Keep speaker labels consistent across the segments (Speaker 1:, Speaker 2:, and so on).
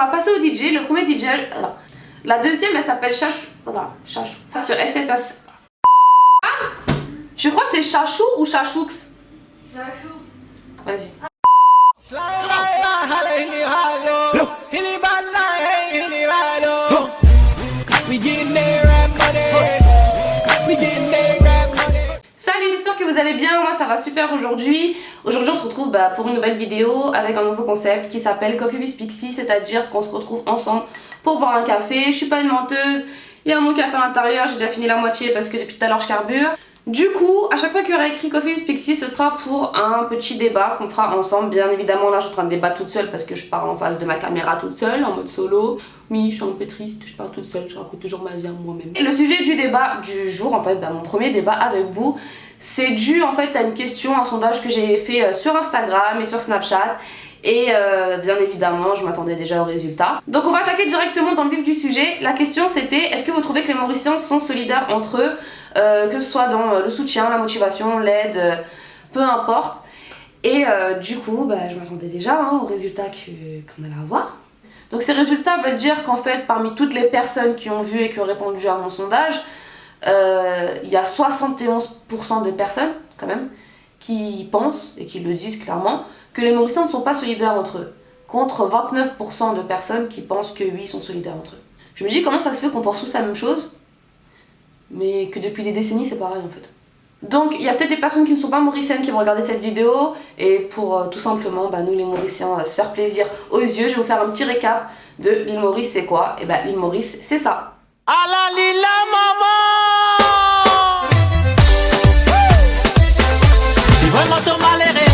Speaker 1: va passer au DJ. Le premier DJ, la deuxième, elle s'appelle Chachou. Voilà, Chachou. Sur SFS. Je crois que c'est Chachou ou Chachoux. Chachoux. Vas-y. Salut, j'espère que vous allez bien, moi ça va super aujourd'hui. Aujourd'hui on se retrouve pour une nouvelle vidéo avec un nouveau concept qui s'appelle Coffee with Pixie, c'est-à-dire qu'on se retrouve ensemble pour boire un café. Je suis pas une menteuse, il y a mon café à l'intérieur, j'ai déjà fini la moitié parce que depuis tout à l'heure je carbure. Du coup, à chaque fois qu'il y aura écrit Coffee with Pixie, ce sera pour un petit débat qu'on fera ensemble. Bien évidemment, là je suis en train de débattre toute seule parce que je parle en face de ma caméra toute seule, en mode solo. Oui, je suis un peu triste, je parle toute seule, je raconte toujours ma vie à moi-même. Et le sujet du débat du jour, en fait, mon premier débat avec vous, c'est dû en fait à une question, un sondage que j'ai fait sur Instagram et sur Snapchat. Et bien évidemment, je m'attendais déjà aux résultats. Donc on va attaquer directement dans le vif du sujet. La question c'était, est-ce que vous trouvez que les Mauriciens sont solidaires entre eux, que ce soit dans le soutien, la motivation, l'aide, peu importe. Et du coup, je m'attendais déjà aux résultats qu'on allait avoir. Donc ces résultats veulent dire qu'en fait, parmi toutes les personnes qui ont vu et qui ont répondu à mon sondage, il y a 71% de personnes, quand même, qui pensent, et qui le disent clairement, que les Mauriciens ne sont pas solidaires entre eux, contre 29% de personnes qui pensent que oui, ils sont solidaires entre eux. Je me dis comment ça se fait qu'on pense tous la même chose, mais que depuis des décennies c'est pareil en fait. Donc il y a peut-être des personnes qui ne sont pas mauriciennes qui vont regarder cette vidéo, et pour tout simplement nous les Mauriciens se faire plaisir aux yeux, je vais vous faire un petit récap de l'île Maurice c'est quoi. Et l'île Maurice c'est ça.
Speaker 2: À la lila maman, si vraiment t'as maléré,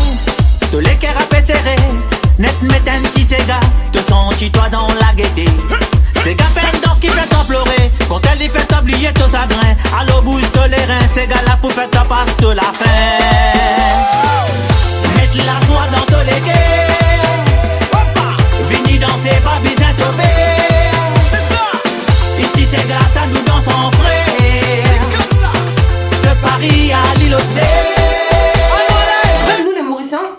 Speaker 2: tous les cœurs à serré, net met un petit séga, te sens-tu toi dans la gaieté. C'est gars peine d'or qui fait t'en pleurer, quand elle y fait oublier ton chagrin. Allo bouge te les reins, c'est gars là pour faire ta passe de la fin. Mettre la soie dans tous les quais, vini danser pas besoin de tomber. C'est ça. Ici c'est grâce à nous dans son frais, c'est comme ça. De Paris à l'île Océan.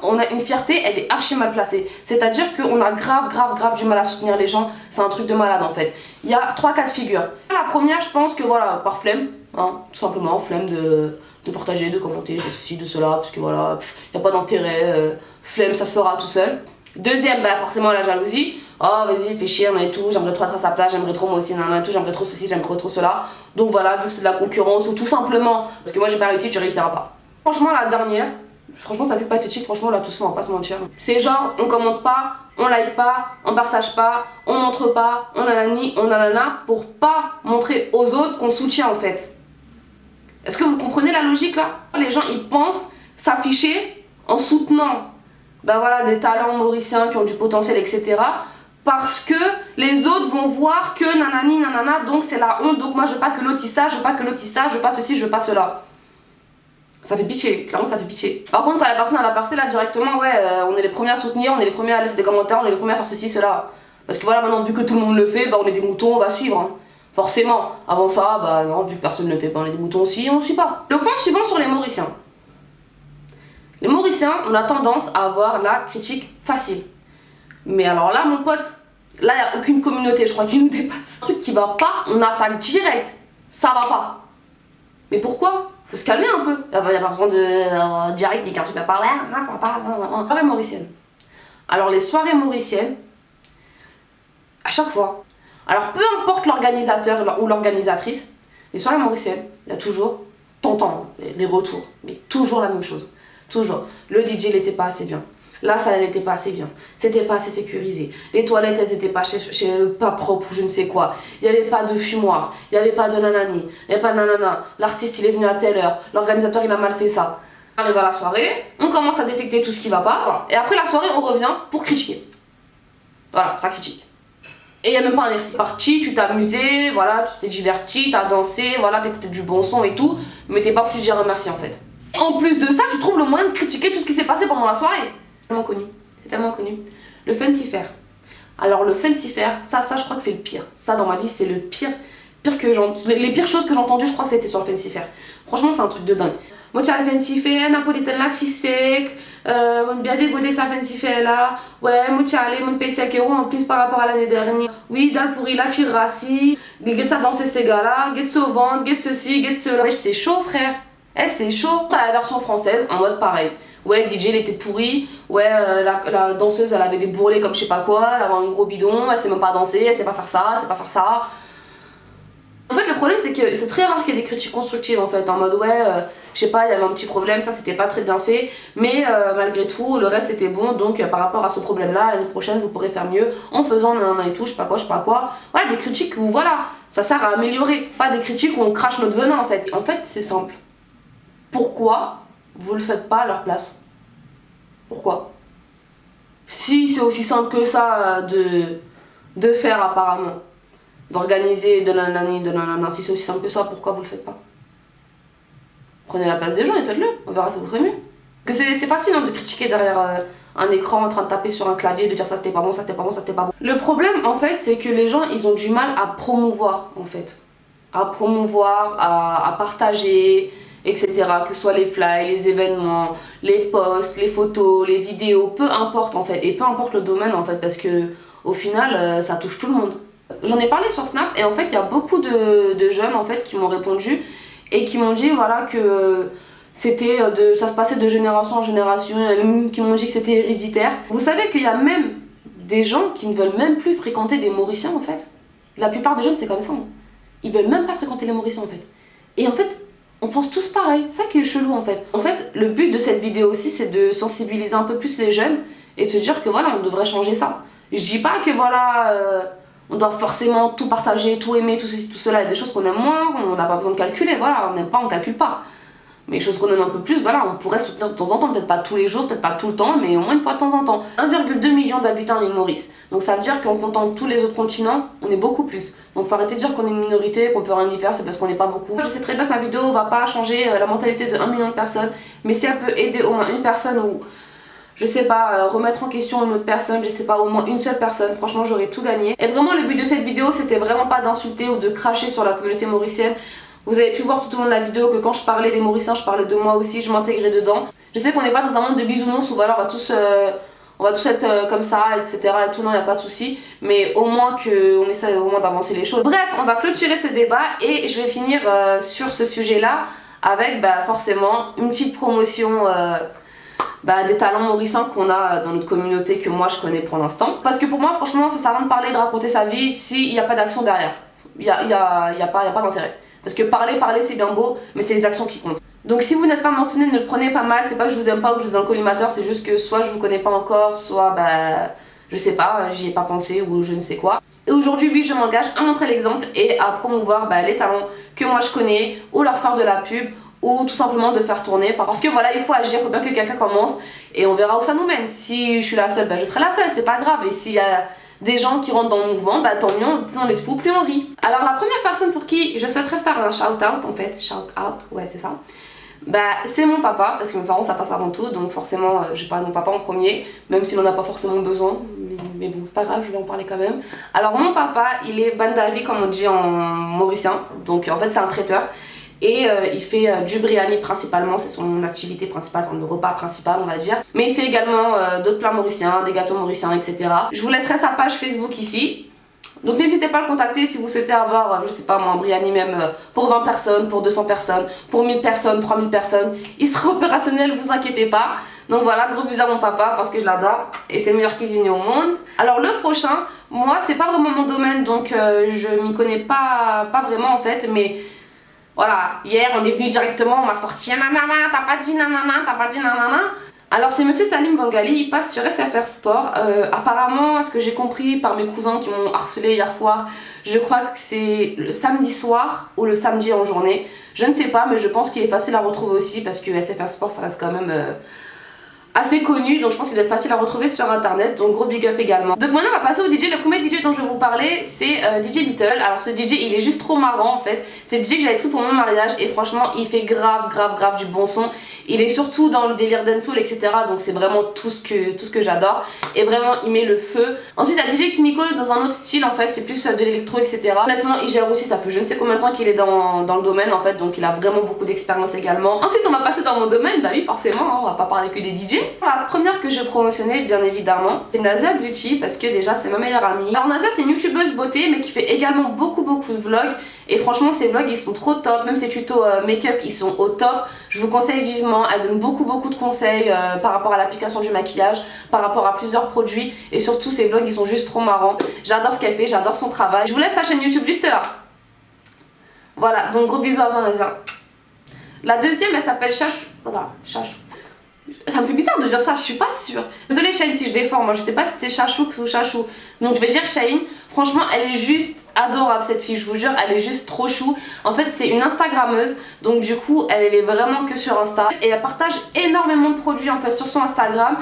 Speaker 1: On a une fierté, elle est archi mal placée. C'est-à-dire qu'on a grave du mal à soutenir les gens. C'est un truc de malade en fait. Il y a 3 cas de figure. La première, je pense que voilà, par flemme, tout simplement, flemme de partager, de commenter, de ceci, de cela, parce que voilà, il n'y a pas d'intérêt, flemme, ça se fera tout seul. Deuxième, forcément la jalousie. Oh vas-y, fais chier, on est tout, j'aimerais trop être à sa place, j'aimerais trop moi aussi, tout, j'aimerais trop ceci, j'aimerais trop cela. Donc voilà, vu que c'est de la concurrence, ou tout simplement, parce que moi j'ai pas réussi, tu réussiras pas. Franchement, la dernière, franchement ça fait pathétique, franchement là tout ça on va pas se mentir. C'est genre on commente pas, on like pas, on partage pas, on montre pas, on nanani, on nanana, pour pas montrer aux autres qu'on soutient en fait. Est-ce que vous comprenez la logique là? Les gens ils pensent s'afficher en soutenant voilà, des talents mauriciens qui ont du potentiel etc. Parce que les autres vont voir que nanani nanana, donc c'est la honte, donc moi je veux pas que l'autre il sache, je veux pas que l'autre il sache, je veux pas ceci, je veux pas cela. Ça fait pitié, clairement ça fait pitié. Par contre, à la personne à la percée là directement, on est les premiers à soutenir, on est les premiers à laisser des commentaires, on est les premiers à faire ceci, cela. Parce que voilà, maintenant vu que tout le monde le fait, on est des moutons, on va suivre. Forcément. Avant ça, non, vu que personne ne le fait pas, on est des moutons aussi, on suit pas. Le point suivant sur les Mauriciens. Les Mauriciens, on a tendance à avoir la critique facile. Mais alors là, mon pote, là il n'y a aucune communauté, je crois, qui nous dépasse. Un truc qui va pas, on attaque direct. Ça va pas. Mais pourquoi? Faut se calmer un peu. Il n'y a pas besoin de direct dès qu'un truc va pas. Ça va pas. Soirée mauricienne. Alors les soirées mauriciennes, à chaque fois, alors peu importe l'organisateur ou l'organisatrice, les soirées mauriciennes, il y a toujours, t'entends les retours, mais toujours la même chose. Toujours. Le DJ il était pas assez bien. La salle n'était pas assez bien, c'était pas assez sécurisé, les toilettes elles étaient pas, pas propres ou je ne sais quoi, il n'y avait pas de fumoir, il n'y avait pas de nanani, il n'y avait pas de nanana, l'artiste il est venu à telle heure, l'organisateur il a mal fait ça. On arrive à la soirée, on commence à détecter tout ce qui va pas, voilà. Et après la soirée on revient pour critiquer. Voilà, ça critique. Et il n'y a même pas un merci. Parti, tu t'es amusé, voilà, tu t'es diverti, t'as dansé, voilà, t'écoutais du bon son et tout, mais t'es pas plus dire un merci en fait. En plus de ça, tu trouves le moyen de critiquer tout ce qui s'est passé pendant la soirée. C'est tellement connu. Le Fancy-Fair. Alors le Fancy-Fair, ça je crois que c'est le pire. Ça dans ma vie c'est le pire que les pires choses que j'ai entendues je crois que c'était sur le Fancy-Fair. Franchement c'est un truc de dingue. moi tu as fait si fait napolitain là tu sec mon bien dégoûté que ça fait si fait là ouais moi tu allé mon paye 5 € en plus par rapport à l'année dernière oui dans le pourri là tu rassis get ça danser ces gars là get ce ventre get ceci get cela ouais c'est chaud frère c'est chaud. T'as la version française en mode pareil. Ouais, le DJ il était pourri. Ouais, la danseuse elle avait des bourrelets comme je sais pas quoi. Elle avait un gros bidon. Elle sait même pas danser. Elle sait pas faire ça. Elle sait pas faire ça. En fait, le problème c'est que c'est très rare qu'il y ait des critiques constructives en fait. En mode ouais, je sais pas, il y avait un petit problème. Ça c'était pas très bien fait. Mais malgré tout, le reste était bon. Donc par rapport à ce problème là, l'année prochaine vous pourrez faire mieux en faisant nanana et tout. Je sais pas quoi, je sais pas quoi. Voilà, des critiques où voilà, ça sert à améliorer. Pas des critiques où on crache notre venin en fait. En fait, c'est simple. Pourquoi vous le faites pas à leur place? Pourquoi? Si c'est aussi simple que ça de faire apparemment, d'organiser de nanani, de nanana, si c'est aussi simple que ça, pourquoi vous le faites pas? Prenez la place des gens et faites-le, on verra ça vous ferait mieux. Parce que c'est facile hein, de critiquer derrière un écran en train de taper sur un clavier, de dire ça c'était pas bon, ça c'était pas bon, ça c'était pas bon. Le problème en fait c'est que les gens ils ont du mal à promouvoir en fait. À promouvoir, à partager, etc. Que ce soit les flyers, les événements, les posts, les photos, les vidéos, peu importe en fait, et peu importe le domaine en fait, parce que au final ça touche tout le monde. J'en ai parlé sur Snap et en fait il y a beaucoup de jeunes en fait qui m'ont répondu et qui m'ont dit voilà que c'était ça se passait de génération en génération, même qui m'ont dit que c'était héréditaire. Vous savez qu'il y a même des gens qui ne veulent même plus fréquenter des Mauriciens en fait. La plupart des jeunes c'est comme ça. Hein. Ils veulent même pas fréquenter les Mauriciens en fait. Et en fait on pense tous pareil, c'est ça qui est chelou en fait. En fait, le but de cette vidéo aussi, c'est de sensibiliser un peu plus les jeunes et de se dire que voilà, on devrait changer ça. Je dis pas que voilà, on doit forcément tout partager, tout aimer, tout ceci, tout cela. Il y a des choses qu'on aime moins, on n'a pas besoin de calculer, voilà, on n'aime pas, on calcule pas. Mais les choses qu'on aime un peu plus, voilà, on pourrait soutenir de temps en temps, peut-être pas tous les jours, peut-être pas tout le temps, mais au moins une fois de temps en temps. 1,2 million d'habitants à l'île Maurice. Donc ça veut dire qu'en comptant tous les autres continents, on est beaucoup plus. Donc faut arrêter de dire qu'on est une minorité, qu'on peut rien y faire, c'est parce qu'on n'est pas beaucoup. Je sais très bien que ma vidéo va pas changer la mentalité de 1 million de personnes, mais si elle peut aider au moins une personne ou, je sais pas, remettre en question une autre personne, je sais pas, au moins une seule personne, franchement j'aurais tout gagné. Et vraiment le but de cette vidéo, c'était vraiment pas d'insulter ou de cracher sur la communauté mauricienne. Vous avez pu voir tout au long de la vidéo que quand je parlais des Mauriciens, je parlais de moi aussi, je m'intégrais dedans. Je sais qu'on n'est pas dans un monde de bisounours où voilà, on va tous être comme ça, etc. et tout, non, il n'y a pas de souci. Mais au moins qu'on essaie au moins d'avancer les choses. Bref, on va clôturer ce débat et je vais finir sur ce sujet-là avec forcément une petite promotion des talents mauriciens qu'on a dans notre communauté que moi je connais pour l'instant. Parce que pour moi, franchement, ça sert à rien de parler, de raconter sa vie s'il n'y a pas d'action derrière. Il n'y a pas d'intérêt. Parce que parler c'est bien beau, mais c'est les actions qui comptent. Donc si vous n'êtes pas mentionné, ne le prenez pas mal, c'est pas que je vous aime pas ou que je vous ai dans le collimateur, c'est juste que soit je vous connais pas encore, soit je sais pas, j'y ai pas pensé ou je ne sais quoi. Et aujourd'hui, oui, je m'engage à montrer l'exemple et à promouvoir les talents que moi je connais, ou leur faire de la pub, ou tout simplement de faire tourner. Parce que voilà, il faut agir, il faut bien que quelqu'un commence et on verra où ça nous mène. Si je suis la seule, je serai la seule, c'est pas grave. Et s'il y a des gens qui rentrent dans le mouvement, tant mieux, plus on est de fous, plus on rit. Alors la première personne pour qui je souhaiterais faire un shout-out en fait, shout-out, ouais c'est ça, c'est mon papa, parce que mes parents ça passe avant tout, donc forcément je parle de mon papa en premier, même s'il n'en a pas forcément besoin, mais bon c'est pas grave, je vais en parler quand même. Alors mon papa, il est bandali comme on dit en mauricien, donc en fait c'est un traiteur. Et il fait du biryani principalement, c'est son activité principale, enfin le repas principal on va dire. Mais il fait également d'autres plats mauriciens, des gâteaux mauriciens, etc. Je vous laisserai sa page Facebook ici. Donc n'hésitez pas à le contacter si vous souhaitez avoir, je sais pas moi, un biryani même pour 20 personnes, pour 200 personnes, pour 1000 personnes, 3000 personnes. Il sera opérationnel, vous inquiétez pas. Donc voilà, gros bisous à mon papa parce que je l'adore et c'est le meilleur cuisinier au monde. Alors le prochain, moi c'est pas vraiment mon domaine donc je m'y connais pas vraiment en fait, mais... Voilà, hier on est venu directement, on m'a sorti nanana, t'as pas dit nanana, t'as pas dit nanana. Alors c'est monsieur Salim Bangali, il passe sur SFR Sport. Apparemment, à ce que j'ai compris par mes cousins qui m'ont harcelé hier soir, je crois que c'est le samedi soir ou le samedi en journée. Je ne sais pas, mais je pense qu'il est facile à retrouver aussi parce que SFR Sport ça reste quand même assez connu, donc je pense qu'il doit être facile à retrouver sur internet, donc gros big up également. Donc maintenant on va passer au DJ. Le premier DJ dont je vais vous parler c'est DJ Little. Alors ce DJ il est juste trop marrant en fait, c'est le DJ que j'avais pris pour mon mariage et franchement il fait grave du bon son. Il est surtout dans le délire dancehall etc, donc c'est vraiment tout ce que j'adore et vraiment il met le feu. Ensuite il y a DJ Kimiko dans un autre style en fait, c'est plus de l'électro etc. Honnêtement il gère aussi, ça fait je ne sais combien de temps qu'il est dans le domaine en fait, donc il a vraiment beaucoup d'expérience également. Ensuite on va passer dans mon domaine, bah oui forcément hein, on va pas parler que des DJ. La première que je promotionnais bien évidemment c'est Nazia Beauty parce que déjà c'est ma meilleure amie. Alors Nazia c'est une youtubeuse beauté mais qui fait également beaucoup de vlogs et franchement ses vlogs ils sont trop top, même ses tutos make-up ils sont au top. Je vous conseille vivement, elle donne beaucoup de conseils par rapport à l'application du maquillage, par rapport à plusieurs produits et surtout ses vlogs ils sont juste trop marrants. J'adore ce qu'elle fait, j'adore son travail. Je vous laisse sa chaîne YouTube juste là. Voilà, donc gros bisous à toi Nazia. La deuxième elle s'appelle Chachou. Voilà, Chachou. Ça me fait bizarre de dire ça, je suis pas sûre. Désolée Shane si je déforme, moi je sais pas si c'est Chachoux ou Chachou. Donc je vais dire Shane. Franchement elle est juste adorable cette fille, je vous jure, elle est juste trop chou. En fait c'est une Instagrammeuse, donc du coup elle est vraiment que sur Insta. Et elle partage énormément de produits en fait sur son Instagram.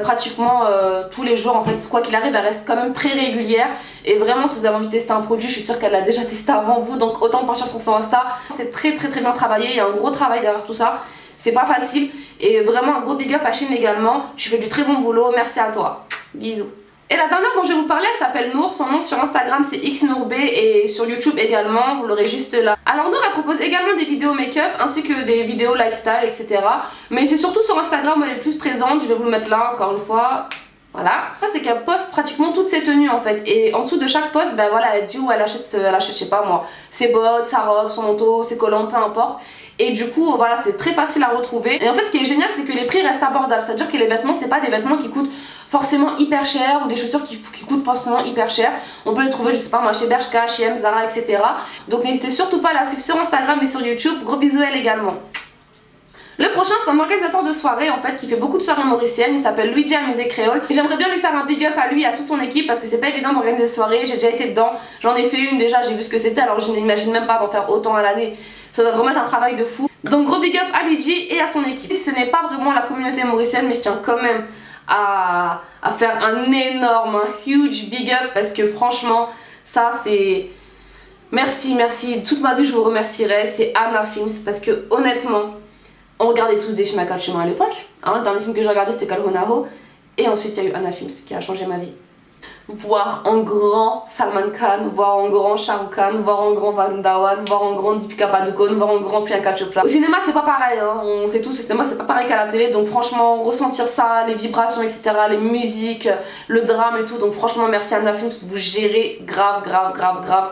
Speaker 1: Pratiquement tous les jours en fait, quoi qu'il arrive elle reste quand même très régulière. Et vraiment si vous avez envie de tester un produit, je suis sûre qu'elle l'a déjà testé avant vous, donc autant partir sur son Insta. C'est très bien travaillé, il y a un gros travail derrière tout ça. C'est pas facile et vraiment un gros big up à Chine également. Tu fais du très bon boulot, merci à toi. Bisous. Et la dernière dont je vais vous parler elle s'appelle Nour, son nom sur Instagram c'est xNourB et sur YouTube également, vous l'aurez juste là. Alors Nour elle propose également des vidéos make-up ainsi que des vidéos lifestyle etc. Mais c'est surtout sur Instagram où elle est le plus présente, je vais vous le mettre là encore une fois. Voilà, ça c'est qu'elle poste pratiquement toutes ses tenues en fait et en dessous de chaque post ben voilà elle dit où elle achète je sais pas moi, ses bottes, sa robe, son manteau, ses collants, peu importe. Et du coup voilà c'est très facile à retrouver et en fait ce qui est génial c'est que les prix restent abordables, c'est à dire que les vêtements c'est pas des vêtements qui coûtent forcément hyper cher ou des chaussures qui coûtent forcément hyper cher. On peut les trouver je sais pas moi chez Bershka, H&M, Zara etc. Donc n'hésitez surtout pas à la suivre sur Instagram et sur YouTube, gros bisous elle également. Le prochain c'est un organisateur de soirée en fait qui fait beaucoup de soirées mauriciennes, il s'appelle Luigi Amusé Créole. J'aimerais bien lui faire un big up à lui et à toute son équipe parce que c'est pas évident d'organiser des soirées, j'ai déjà été dedans, j'en ai fait une déjà, j'ai vu ce que c'était alors je n'imagine même pas d'en faire autant à l'année. Ça doit vraiment être un travail de fou. Donc gros big up à Luigi et à son équipe. Ce n'est pas vraiment la communauté mauricienne mais je tiens quand même à faire un énorme, un huge big up parce que franchement ça c'est... Merci, toute ma vie je vous remercierai, c'est Anna Films parce que honnêtement on regardait tous des films à quatre chemins à l'époque, hein, dans les films que j'ai regardés c'était Kalhonaho et ensuite il y a eu Anna Films qui a changé ma vie. Voir en grand Salman Khan, voir en grand Shah Rukh Khan, voir en grand Varun Dhawan, voir en grand Deepika Padukone, voir en grand Priyanka Chopra. Au cinéma c'est pas pareil, hein. On sait tous au cinéma c'est pas pareil qu'à la télé, donc franchement ressentir ça, les vibrations etc, les musiques, le drame et tout, donc franchement merci Anna Films, vous gérez grave,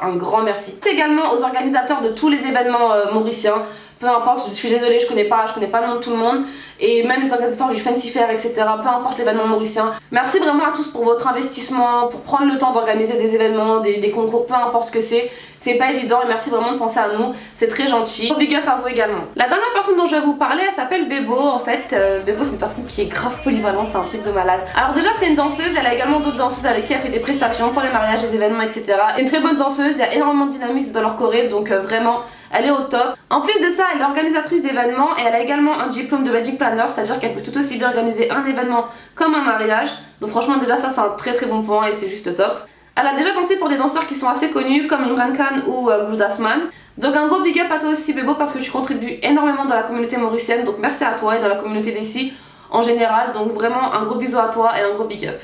Speaker 1: un grand merci. C'est également aux organisateurs de tous les événements mauriciens. Peu importe, je suis désolée, je connais pas le nom de tout le monde. Et même les organisateurs du Fancy Fair, etc. Peu importe l'événement mauricien. Merci vraiment à tous pour votre investissement, pour prendre le temps d'organiser des événements, des concours, peu importe ce que c'est. C'est pas évident et merci vraiment de penser à nous, c'est très gentil. Big up à vous également. La dernière personne dont je vais vous parler, elle s'appelle Bebo en fait. Bebo c'est une personne qui est grave polyvalente, c'est un truc de malade. Alors déjà c'est une danseuse, elle a également d'autres danseuses avec qui elle fait des prestations pour les mariages, les événements, etc. C'est une très bonne danseuse, il y a énormément de dynamisme dans leur choré, donc vraiment elle est au top. En plus de ça, elle est organisatrice d'événements et elle a également un diplôme de Magic Planner, c'est-à-dire qu'elle peut tout aussi bien organiser un événement comme un mariage. Donc franchement déjà ça c'est un très bon point et c'est juste top. Elle a déjà dansé pour des danseurs qui sont assez connus comme Imran Khan ou Gludasman. Donc un gros big up à toi aussi Bebo parce que tu contribues énormément dans la communauté mauricienne, donc merci à toi et dans la communauté d'ici en général, donc vraiment un gros bisou à toi et un gros big up.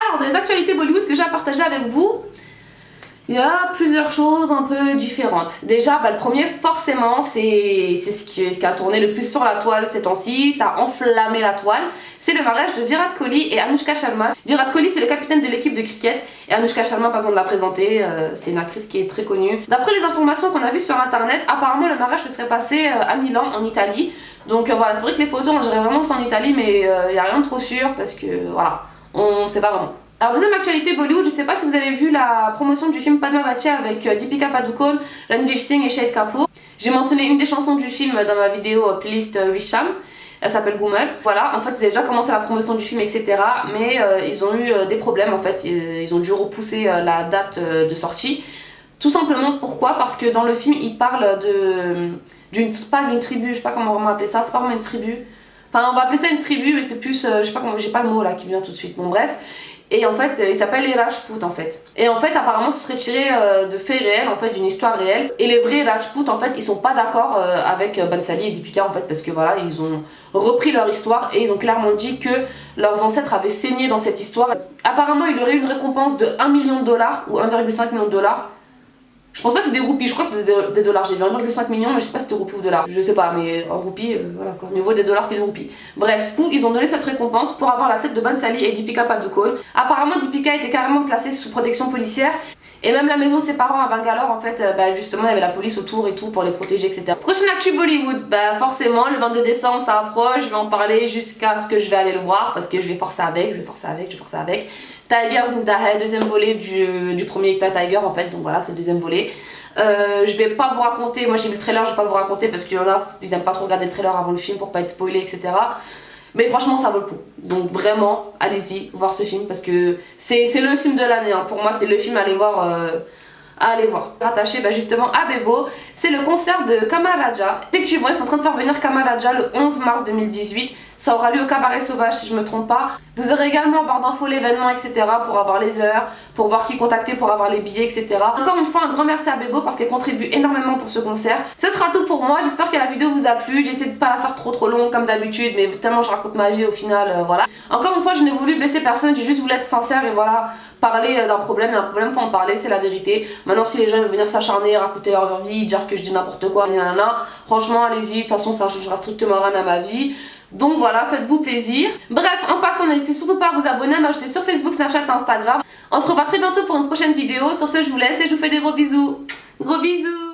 Speaker 1: Alors des actualités Bollywood que j'ai à partager avec vous, il y a plusieurs choses un peu différentes. Déjà, le premier forcément c'est ce qui a tourné le plus sur la toile ces temps-ci, ça a enflammé la toile. C'est le mariage de Virat Kohli et Anushka Sharma. Virat Kohli c'est le capitaine de l'équipe de cricket et Anushka Sharma, pas besoin de la présenter, c'est une actrice qui est très connue. D'après les informations qu'on a vues sur internet, apparemment le mariage se serait passé à Milan en Italie. Donc voilà, c'est vrai que les photos on dirait vraiment que c'est en Italie mais il n'y a rien de trop sûr parce que voilà, on sait pas vraiment. Alors deuxième actualité Bollywood, je sais pas si vous avez vu la promotion du film Padmavati avec Deepika Padukone, Ranveer Singh et Shahid Kapoor. J'ai mentionné une des chansons du film dans ma vidéo playlist Wisham, elle s'appelle Goomer. Voilà, en fait ils avaient déjà commencé la promotion du film etc. Mais ils ont eu des problèmes en fait, ils ont dû repousser la date de sortie Tout simplement pourquoi? Parce que dans le film il parle pas d'une tribu, je sais pas comment vraiment appeler ça, c'est pas vraiment une tribu. Enfin on va appeler ça une tribu mais c'est plus, je sais pas comment, j'ai pas le mot là qui vient tout de suite, bon bref. Et en fait il s'appelle les Rajput en fait. Et en fait apparemment ce serait tiré de faits réels, en fait d'une histoire réelle. Et les vrais Rajput en fait ils sont pas d'accord avec Bhansali et Deepika en fait, parce que voilà ils ont repris leur histoire et ils ont clairement dit que leurs ancêtres avaient saigné dans cette histoire. Apparemment il y aurait une récompense de 1 million de dollars ou 1,5 million de dollars. Je pense pas que c'est des roupies, je crois que c'est des dollars. J'ai vu 1,5 million, mais je sais pas si c'était roupies ou dollars. Je sais pas, mais en roupies, voilà quoi. Mieux vaut des dollars que des roupies. Bref, ils ont donné cette récompense pour avoir la tête de Bhansali et Deepika Padukone. Apparemment, Deepika était carrément placée sous protection policière. Et même la maison de ses parents à Bangalore, en fait, justement, il y avait la police autour et tout pour les protéger, etc. Prochaine actu Bollywood, forcément, le 22 décembre, ça approche. Je vais en parler jusqu'à ce que je vais aller le voir parce que je vais forcer avec. Tiger Zinda, deuxième volet du premier Tiger en fait, donc voilà, c'est le deuxième volet. Je vais pas vous raconter, moi j'ai vu le trailer, je vais pas vous raconter parce qu'il y en a, ils aiment pas trop regarder le trailer avant le film pour pas être spoilé, etc. Mais franchement ça vaut le coup, donc vraiment allez-y voir ce film parce que c'est le film de l'année, hein. Pour moi c'est le film à aller voir. Rattaché justement à Bebo, c'est le concert de Kamal Raja. Effectivement, ils sont en train de faire venir Kamal Raja le 11 mars 2018. Ça aura lieu au Cabaret Sauvage si je me trompe pas. Vous aurez également en barre d'infos l'événement, etc. pour avoir les heures, pour voir qui contacter, pour avoir les billets, etc. Encore une fois, un grand merci à Bebo parce qu'elle contribue énormément pour ce concert. Ce sera tout pour moi, j'espère que la vidéo vous a plu. J'essaie de pas la faire trop longue comme d'habitude, mais tellement je raconte ma vie au final, voilà. Encore une fois, je n'ai voulu blesser personne, j'ai juste voulu être sincère et voilà, parler d'un problème, et un problème faut en parler, c'est la vérité. Maintenant si les gens veulent venir s'acharner, raconter leur vie, dire que je dis n'importe quoi, franchement allez-y, de toute façon ça changera strictement rien à ma vie. Donc voilà, faites-vous plaisir. Bref, en passant, n'hésitez surtout pas à vous abonner, à m'ajouter sur Facebook, Snapchat, Instagram. On se revoit très bientôt pour une prochaine vidéo. Sur ce, je vous laisse et je vous fais des gros bisous. Gros bisous.